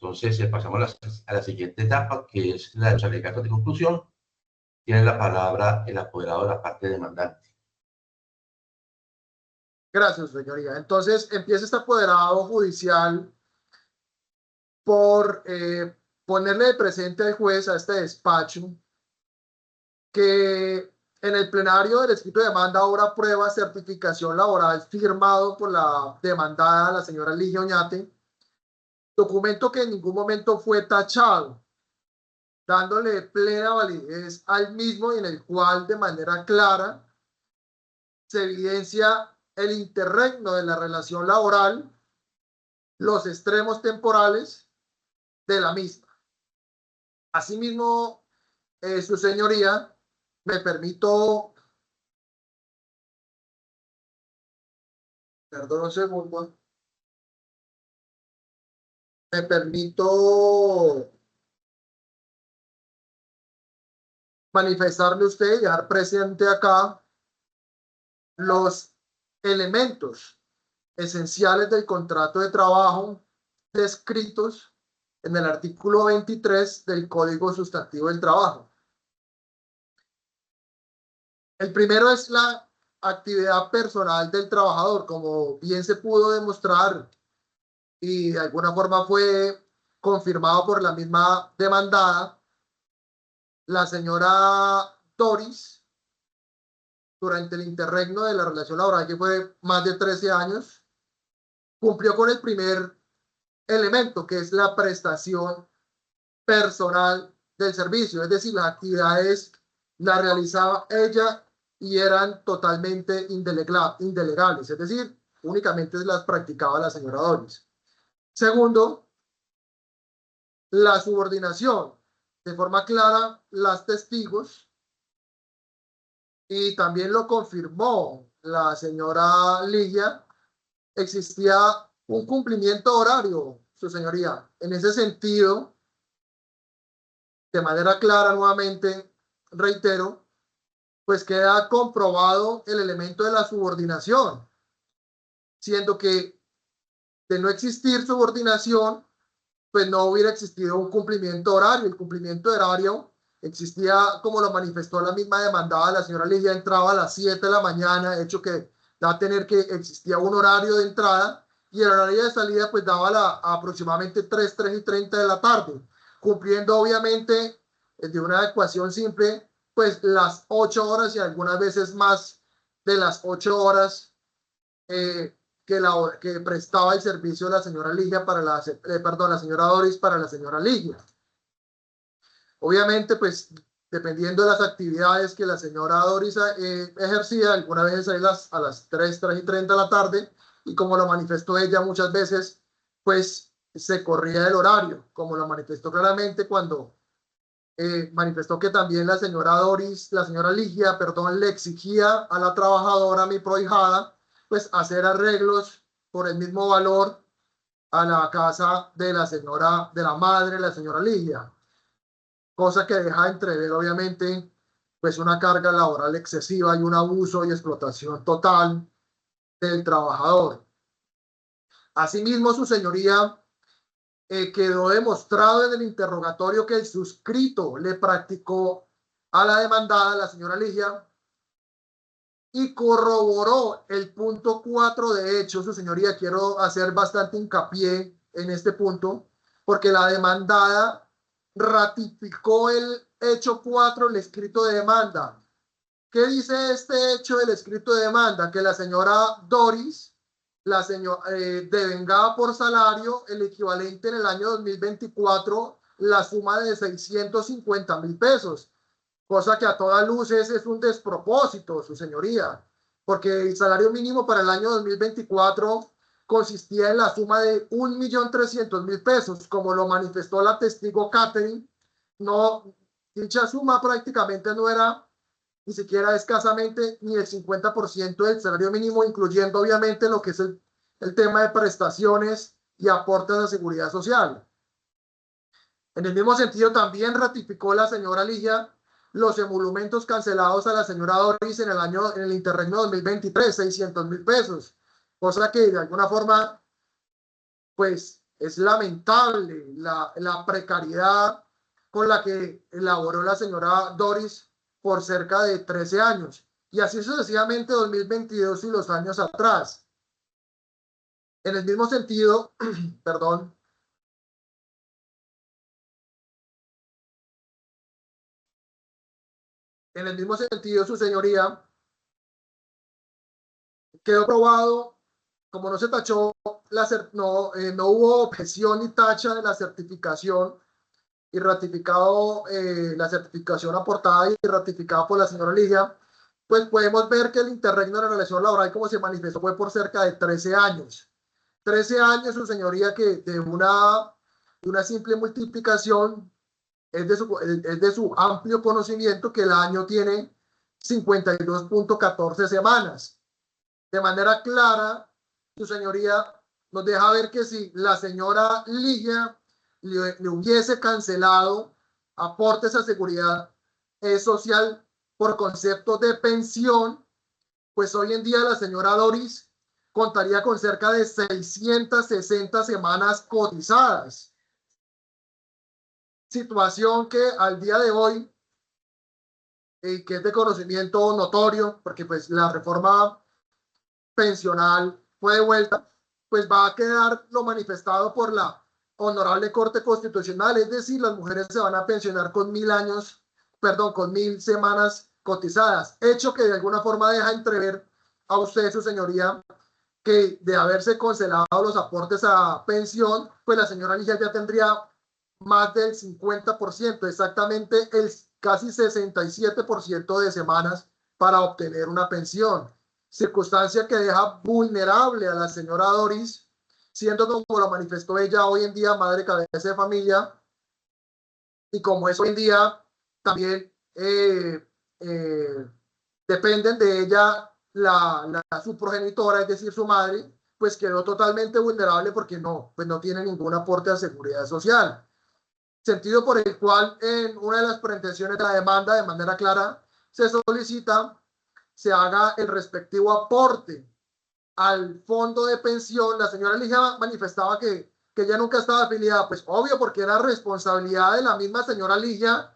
Entonces, pasamos a la siguiente etapa, que es la de los alegatos de conclusión. Tiene la palabra el apoderado de la parte demandante. Gracias, señoría. Entonces, empieza este apoderado judicial por ponerle de presente al juez, a este despacho, que en el plenario del escrito de demanda ahora prueba certificación laboral firmado por la demandada, la señora Ligia Oñate, documento que en ningún momento fue tachado, dándole plena validez al mismo y en el cual de manera clara se evidencia el interregno de la relación laboral, los extremos temporales de la misma. Asimismo, su señoría, me permito, perdón un segundo, me permito manifestarle a usted y dejar presente acá los elementos esenciales del contrato de trabajo descritos en el artículo 23 del Código Sustantivo del Trabajo. El primero es la actividad personal del trabajador, como bien se pudo demostrar y de alguna forma fue confirmado por la misma demandada. La señora Doris, durante el interregno de la relación laboral, que fue más de 13 años, cumplió con el primer elemento, que es la prestación personal del servicio, es decir, las actividades las realizaba ella y eran totalmente indelegables, es decir, únicamente las practicaba la señora Doris. Segundo, la subordinación, de forma clara, las testigos, y también lo confirmó la señora Ligia, existía un cumplimiento horario, su señoría. En ese sentido, de manera clara, nuevamente, reitero, pues queda comprobado el elemento de la subordinación, siendo que de no existir subordinación, pues no hubiera existido un cumplimiento horario. El cumplimiento horario existía, como lo manifestó la misma demandada, la señora Ligia entraba a las 7 de la mañana, hecho que da a tener que existía un horario de entrada y el horario de salida pues daba aproximadamente 3 y 30 de la tarde, cumpliendo obviamente de una ecuación simple, pues las 8 horas y algunas veces más de las 8 horas que prestaba el servicio de la señora Ligia para la señora Doris para la señora Ligia. Obviamente, pues, dependiendo de las actividades que la señora Doris ejercía, algunas veces a las 3 y 30 de la tarde, y como lo manifestó ella muchas veces, pues se corría el horario, como lo manifestó claramente cuando manifestó que también la señora Ligia, perdón, le exigía a la trabajadora, mi prohijada, pues hacer arreglos por el mismo valor a la casa de la madre, la señora Ligia, cosa que deja entrever obviamente pues una carga laboral excesiva y un abuso y explotación total del trabajador. Asimismo, su señoría, quedó demostrado en el interrogatorio que el suscrito le practicó a la demandada, la señora Ligia, y corroboró el punto 4. De hecho, su señoría, quiero hacer bastante hincapié en este punto, porque la demandada ratificó el hecho 4, el escrito de demanda. ¿Qué dice este hecho del escrito de demanda? Que la señora Doris devengaba por salario el equivalente en el año 2024 la suma de 650,000 pesos, cosa que a todas luces es un despropósito, su señoría, porque el salario mínimo para el año 2024 consistía en la suma de 1.300.000 pesos, como lo manifestó la testigo Catherine. No, dicha suma prácticamente no era ni siquiera escasamente ni el 50% del salario mínimo, incluyendo obviamente lo que es el tema de prestaciones y aportes de seguridad social. En el mismo sentido, también ratificó la señora Ligia los emolumentos cancelados a la señora Doris en el interregno 2023, 600,000 pesos, cosa que de alguna forma, pues, Es lamentable la precariedad con la que elaboró la señora Doris por cerca de 13 años. Y así sucesivamente 2022 y los años atrás. En el mismo sentido, perdón, en el mismo sentido, su señoría, quedó probado, como no se tachó, no hubo objeción ni tacha de la certificación y ratificado la certificación aportada y ratificada por la señora Ligia, pues podemos ver que el interregno de la relación laboral, como se manifestó, fue por cerca de 13 años. 13 años, su señoría, que de una simple multiplicación es de su amplio conocimiento que el año tiene 52.14 semanas. De manera clara, su señoría nos deja ver que si la señora Ligia le hubiese cancelado aportes a seguridad social por concepto de pensión, pues hoy en día la señora Doris contaría con cerca de 660 semanas cotizadas. Situación que al día de hoy, que es de conocimiento notorio, porque pues la reforma pensional fue devuelta, pues va a quedar lo manifestado por la Honorable Corte Constitucional, es decir, las mujeres se van a pensionar con 1000 años, perdón, con 1000 semanas cotizadas, hecho que de alguna forma deja entrever a usted, su señoría, que de haberse cancelado los aportes a pensión, pues la señora Ligia ya tendría más del 50%, exactamente el casi 67% de semanas para obtener una pensión, circunstancia que deja vulnerable a la señora Doris, siendo, como lo manifestó ella, hoy en día madre cabeza de familia, y como es hoy en día también dependen de ella su progenitora, es decir, su madre, pues quedó totalmente vulnerable porque pues no tiene ningún aporte a seguridad social. Sentido por el cual en una de las pretensiones de la demanda, de manera clara, se solicita se haga el respectivo aporte al fondo de pensión. La señora Ligia manifestaba que ella nunca estaba afiliada, pues obvio, porque era responsabilidad de la misma señora Ligia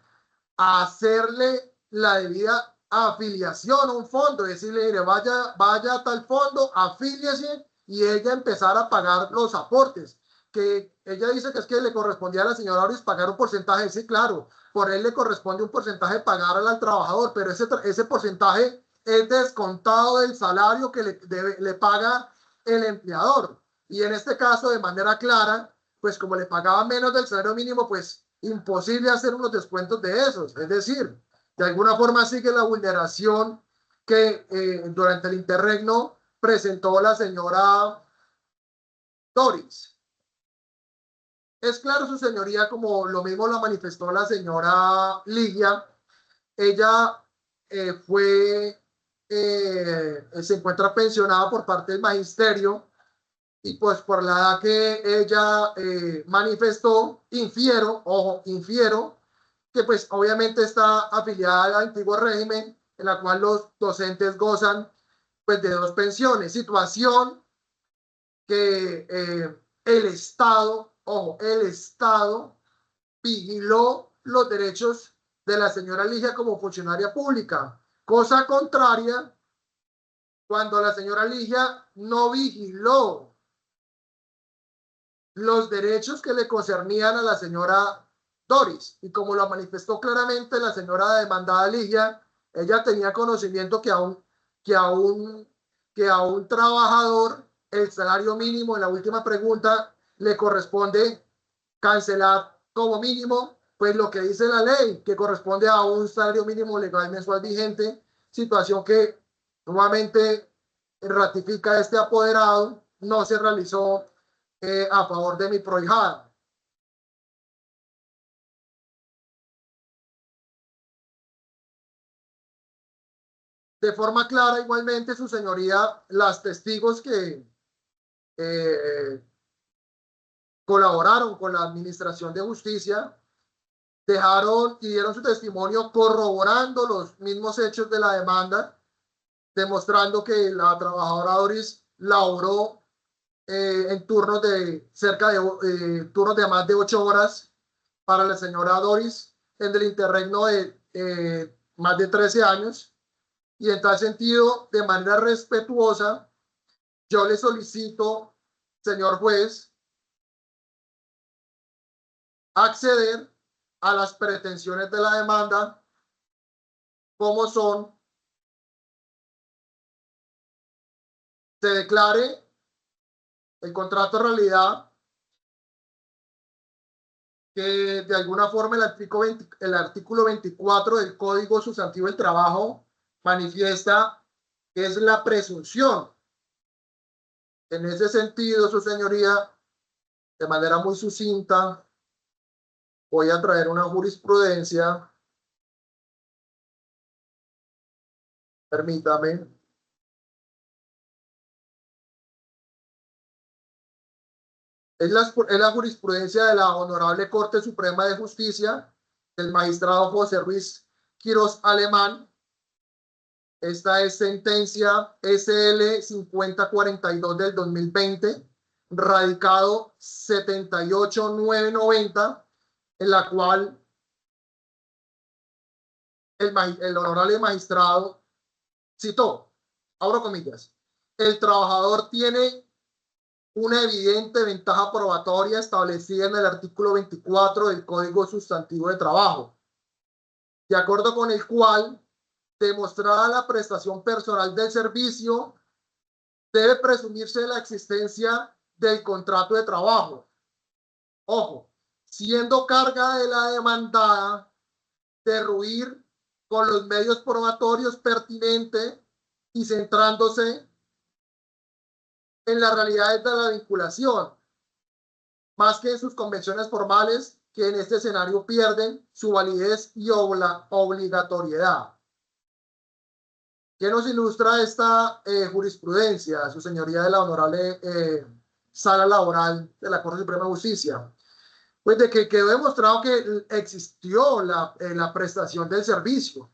hacerle la debida afiliación a un fondo, decirle, mire, vaya a tal fondo, afíliese y ella empezar a pagar los aportes. Que ella dice que es que le correspondía a la señora Doris pagar un porcentaje, sí, claro, por él le corresponde un porcentaje pagar al trabajador, pero ese porcentaje es descontado del salario que le paga el empleador. Y en este caso, de manera clara, pues como le pagaba menos del salario mínimo, pues imposible hacer unos descuentos de esos. Es decir, de alguna forma sigue la vulneración que durante el interregno presentó la señora Doris. Es claro, su señoría, como lo mismo lo manifestó la señora Ligia, ella se encuentra pensionada por parte del magisterio y pues por la edad que ella manifestó, infiero que pues obviamente está afiliada al antiguo régimen en la cual los docentes gozan pues de 2 pensiones, situación que el Estado vigiló los derechos de la señora Ligia como funcionaria pública, cosa contraria cuando la señora Ligia no vigiló los derechos que le concernían a la señora Doris. Y como lo manifestó claramente la señora demandada Ligia, ella tenía conocimiento que a un trabajador el salario mínimo, en la última pregunta, le corresponde cancelar como mínimo, pues lo que dice la ley, que corresponde a un salario mínimo legal mensual vigente, situación que nuevamente ratifica este apoderado, no se realizó a favor de mi prohijada. De forma clara, igualmente, su señoría, las testigos que colaboraron con la Administración de Justicia dejaron y dieron su testimonio corroborando los mismos hechos de la demanda, demostrando que la trabajadora Doris laboró en turnos de turnos de más de 8 horas para la señora Doris en el interregno de más de 13 años. Y en tal sentido, de manera respetuosa, yo le solicito, señor juez, acceder a las pretensiones de la demanda, como son: se declare el contrato de realidad, que de alguna forma el artículo 24 del Código Sustantivo del Trabajo manifiesta que es la presunción. En ese sentido, su señoría, de manera muy sucinta, voy a traer una jurisprudencia. Permítame. Es la jurisprudencia de la Honorable Corte Suprema de Justicia del magistrado José Ruiz Quirós Alemán. Esta es sentencia SL 5042 del 2020, radicado 78990, en la cual el honorable magistrado citó, abro comillas: el trabajador tiene una evidente ventaja probatoria establecida en el artículo 24 del Código Sustantivo de Trabajo, de acuerdo con el cual, demostrada la prestación personal del servicio, debe presumirse la existencia del contrato de trabajo. Ojo, siendo carga de la demandada derruir con los medios probatorios pertinentes y centrándose en las realidades de la vinculación, más que en sus convenciones formales, que en este escenario pierden su validez y obligatoriedad. ¿Qué nos ilustra esta jurisprudencia, su señoría, de la honorable Sala Laboral de la Corte Suprema de Justicia? Pues de que quedó demostrado que existió la prestación del servicio.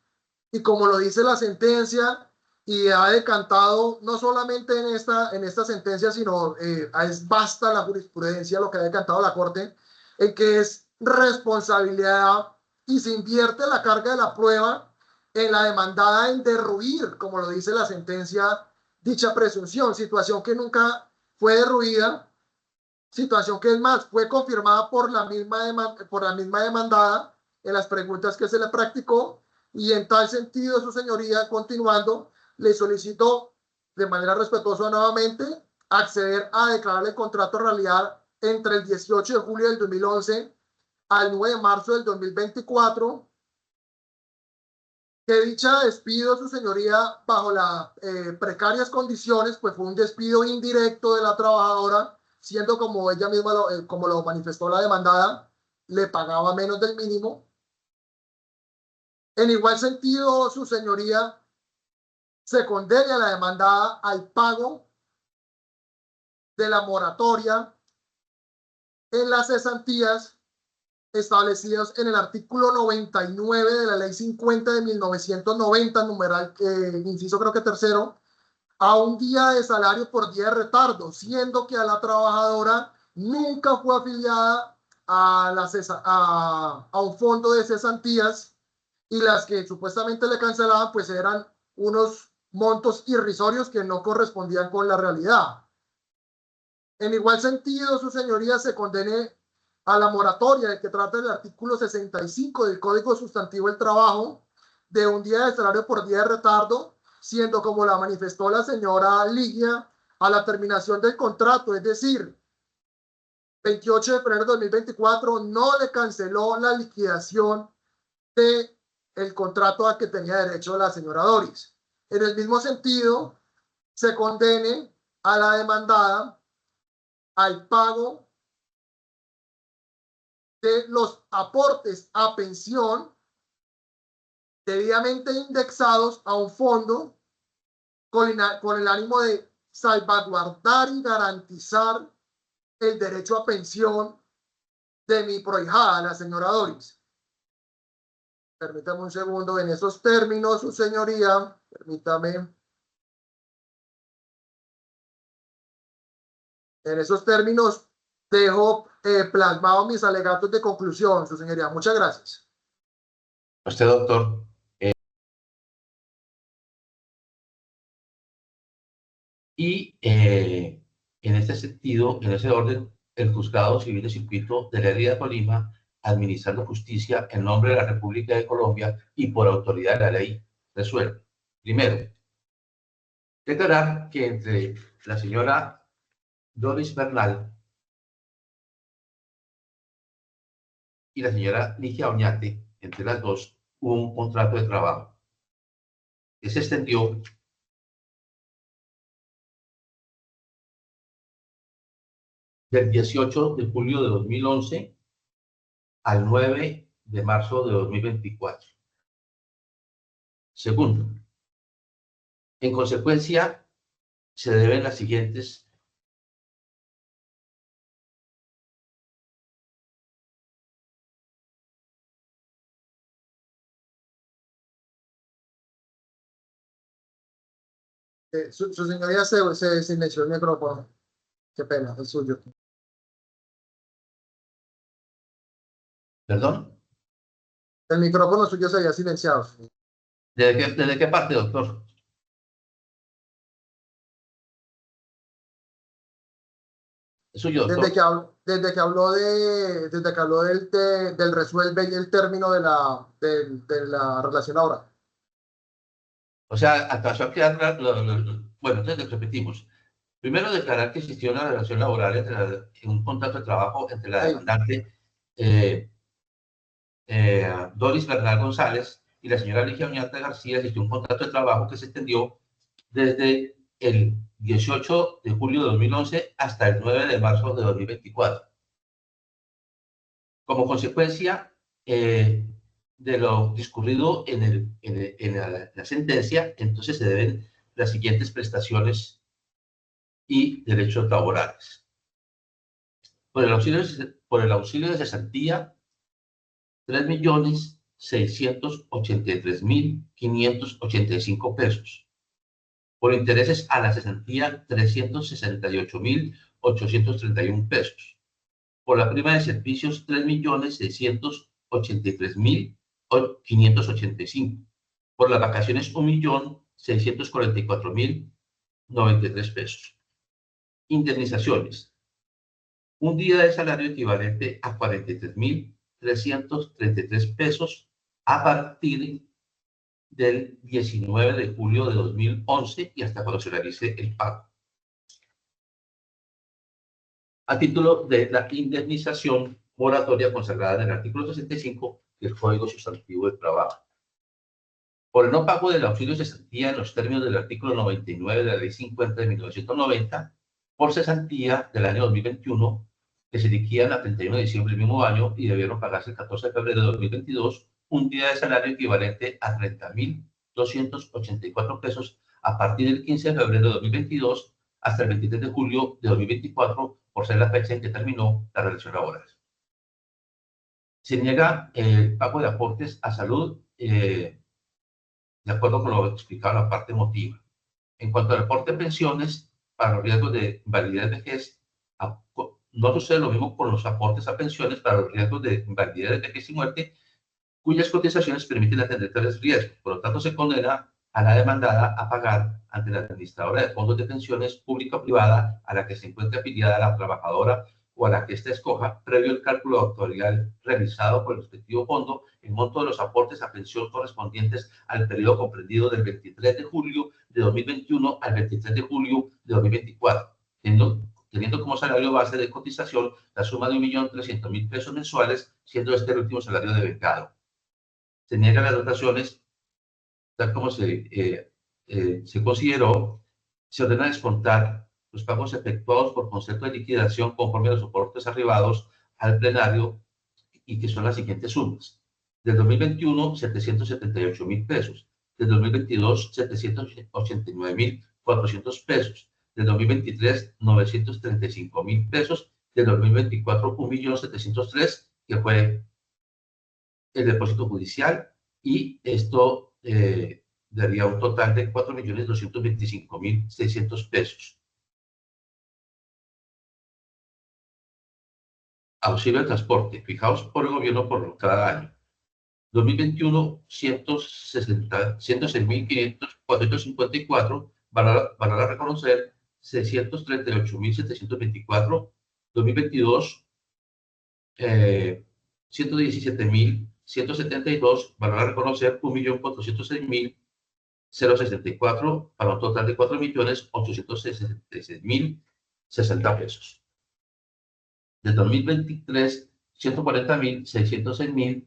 Y como lo dice la sentencia, y ha decantado no solamente en esta sentencia, sino es basta la jurisprudencia lo que ha decantado la Corte, en que es responsabilidad y se invierte la carga de la prueba en la demandada en derruir, como lo dice la sentencia, dicha presunción, situación que nunca fue derruida, situación que es más, fue confirmada por la misma demandada en las preguntas que se le practicó. Y en tal sentido, su señoría, continuando, le solicito de manera respetuosa nuevamente acceder a declarar el contrato de realidad entre el 18 de julio del 2011 al 9 de marzo del 2024, que dicha despido, su señoría, bajo las precarias condiciones, pues fue un despido indirecto de la trabajadora, siendo, como ella misma como lo manifestó la demandada, le pagaba menos del mínimo. En igual sentido, su señoría, se condena a la demandada al pago de la moratoria en las cesantías establecidos en el artículo 99 de la ley 50 de 1990, numeral, inciso creo que tercero, a un día de salario por día de retardo, siendo que a la trabajadora nunca fue afiliada a un fondo de cesantías, y las que supuestamente le cancelaban pues eran unos montos irrisorios que no correspondían con la realidad. En igual sentido, su señoría, se condene a la moratoria de que trata el artículo 65 del Código Sustantivo del Trabajo, de un día de salario por día de retardo, siendo, como la manifestó la señora Ligia, a la terminación del contrato, es decir, 28 de febrero de 2024, no le canceló la liquidación del contrato a que tenía derecho la señora Doris. En el mismo sentido, se condene a la demandada al pago de los aportes a pensión debidamente indexados a un fondo con el ánimo de salvaguardar y garantizar el derecho a pensión de mi prohijada, la señora Doris. Permítame un segundo, en esos términos, su señoría, permítame. En esos términos, dejo plasmado mis alegatos de conclusión, su señoría. Muchas gracias. Usted, doctor. En este sentido, en ese orden, el Juzgado Civil de Circuito de la Herida de Tolima, administrando justicia en nombre de la República de Colombia y por autoridad de la ley, resuelve. Primero, declarar que entre la señora Doris Bernal y la señora Ligia Oñate, entre las dos, hubo un contrato de trabajo que se extendió del 18 de julio de 2011 al 9 de marzo de 2024. Segundo, en consecuencia, se deben las siguientes Su señoría se silenció el micrófono. Qué pena, el suyo. ¿Perdón? El micrófono suyo se había silenciado. ¿Desde qué parte, doctor? Es suyo, doctor. Desde que habló del resuelve y el término de la relación laboral. O sea, alcanzó a quedar... Bueno, entonces repetimos. Primero, declarar que existió una relación laboral en un contrato de trabajo entre la demandante Doris Bernal González y la señora Ligia Oñate García. Existió un contrato de trabajo que se extendió desde el 18 de julio de 2011 hasta el 9 de marzo de 2024. Como consecuencia de lo discurrido en la sentencia, entonces se deben las siguientes prestaciones y derechos laborales. Por el auxilio de cesantía, 3.683.585 pesos. Por intereses a la cesantía, 368.831 pesos. Por la prima de servicios, 3.683.585. Por las vacaciones, 1.644.093 pesos. Indemnizaciones. Un día de salario equivalente a 43.333 pesos a partir del 19 de julio de 2011 y hasta cuando se realice el pago. A título de la indemnización moratoria consagrada en el artículo 65 del Código Sustantivo del Trabajo. Por el no pago del auxilio de cesantía en los términos del artículo 99 de la Ley 50 de 1990, por cesantía del año 2021, que se liquidan a 31 de diciembre del mismo año y debieron pagarse el 14 de febrero de 2022, un día de salario equivalente a 30.284 pesos a partir del 15 de febrero de 2022 hasta el 23 de julio de 2024, por ser la fecha en que terminó la relación laboral. Se niega el pago de aportes a salud de acuerdo con lo explicado en la parte emotiva. En cuanto al aporte de pensiones para los riesgos de invalidez de vejez, no sucede lo mismo con los aportes a pensiones para los riesgos de invalidez de vejez y muerte, cuyas cotizaciones permiten atender tales riesgos. Por lo tanto, se condena a la demandada a pagar ante la administradora de fondos de pensiones pública o privada a la que se encuentre afiliada la trabajadora o a la que ésta escoja, previo al cálculo autorial realizado por el respectivo fondo, el monto de los aportes a pensión correspondientes al periodo comprendido del 23 de julio de 2021 al 23 de julio de 2024, teniendo como salario base de cotización la suma de 1.300.000 pesos mensuales, siendo este el último salario de becado. Se niegan las dotaciones, tal como se consideró, se ordena descontar los pagos efectuados por concepto de liquidación conforme a los soportes arribados al plenario y que son las siguientes sumas. Del 2021, 778.000 pesos. Del 2022, 789.400 pesos. Del 2023, 935.000 pesos. Del 2024, 1.703.000, que fue el depósito judicial, y esto daría un total de 4.225.600 pesos. auxilio de transporte, fijados por el gobierno por cada año. 2021, 106.454, valor a reconocer 638.724. 2022, 117.172, valor a reconocer 1.406.064, para un total de 4.866.060 pesos. De 2023, 140.606.000,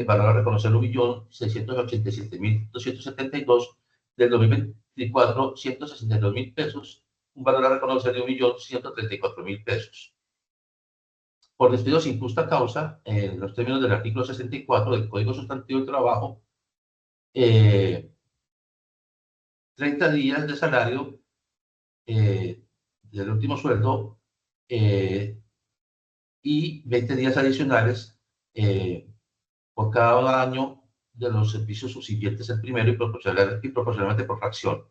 valor a reconocer 1.687.272. Del 2024, 162.000 pesos, un valor a reconocer de 1.134.000 pesos. Por despido sin justa causa, en los términos del artículo 64 del Código Sustantivo del Trabajo, 30 días de salario del último sueldo y 20 días adicionales por cada año de los servicios subsiguientes al primero y proporcionalmente por fracción.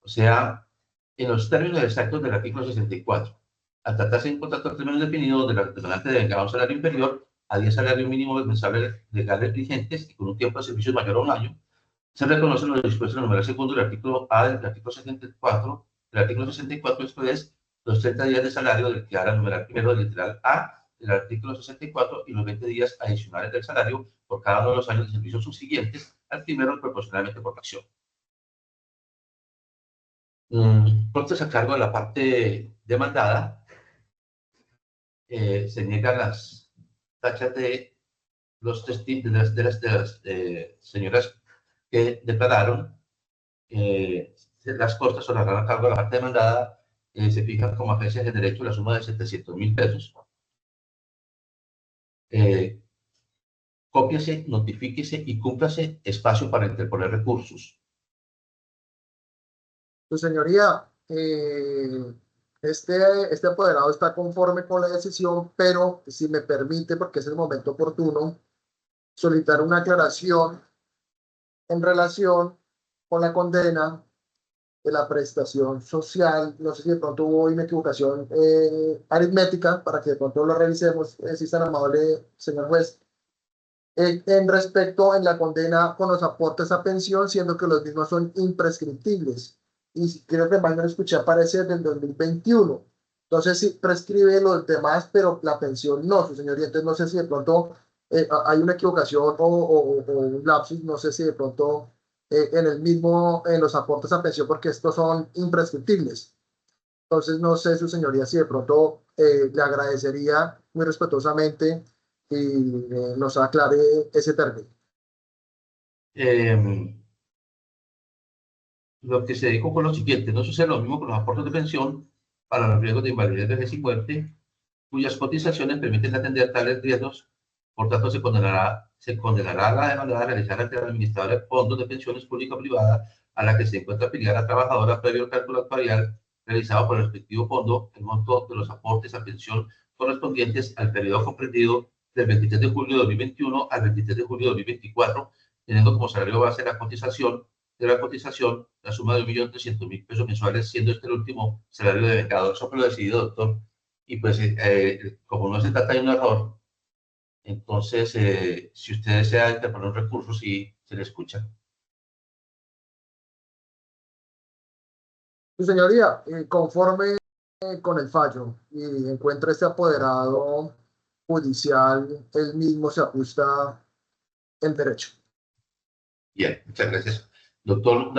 O sea, en los términos exactos del artículo 64, al tratarse de un contrato a término definido donde el demandante devenga un salario inferior a 10 salarios mínimos mensuales legales vigentes y con un tiempo de servicio mayor a un año, se reconocen los dispuestos en el numeral segundo del artículo A del artículo 74. El artículo 64, esto es, los 30 días de salario del que habla el numeral primero del literal A del artículo 64 y los 20 días adicionales del salario por cada uno de los años de servicio subsiguientes al primero proporcionalmente por fracción. Costes a cargo de la parte demandada. Se niegan las tachas de los testigos de las señoras que declararon. Las costas o las a cargo de la parte demandada se fijan como agencias de derecho la suma de 700.000 pesos. Cópiase, notifíquese y cúmplase espacio para interponer recursos. Su señoría, este apoderado está conforme con la decisión, pero si me permite, porque es el momento oportuno, solicitar una aclaración en relación con la condena de la prestación social. No sé si de pronto hubo una equivocación aritmética, para que de pronto lo revisemos, si es tan amable, señor juez. En respecto en la condena con los aportes a pensión, siendo que los mismos son imprescriptibles. Y creo que más no escuché aparecer del 2021. Entonces sí prescribe los demás, pero la pensión no, su señoría. Entonces no sé si de pronto hay una equivocación o un lapsus, no sé si de pronto en los aportes a pensión, porque estos son imprescriptibles. Entonces no sé, su señoría, si de pronto le agradecería muy respetuosamente y nos aclare ese término. Lo que se dijo con lo siguiente: no sucede lo mismo con los aportes de pensión para los riesgos de invalidez, vejez y muerte, cuyas cotizaciones permiten atender tales riesgos. Por tanto, se condenará a la demandada a realizar ante el administrador de fondos de pensiones pública o privada a la que se encuentra afiliada la trabajadora, previo al cálculo actuarial realizado por el respectivo fondo, el monto de los aportes a pensión correspondientes al periodo comprendido del 23 de julio de 2021 al 23 de julio de 2024, teniendo como salario base la cotización la suma de 1.300.000 pesos mensuales, siendo este el último salario de becado. Eso fue lo decidido, doctor. Y pues, como no se trata de un error, entonces, si usted desea interponer un recurso, sí se le escucha. Su señoría, conforme con el fallo y encuentra este apoderado judicial, él mismo se ajusta en derecho. Bien, muchas gracias. Doctor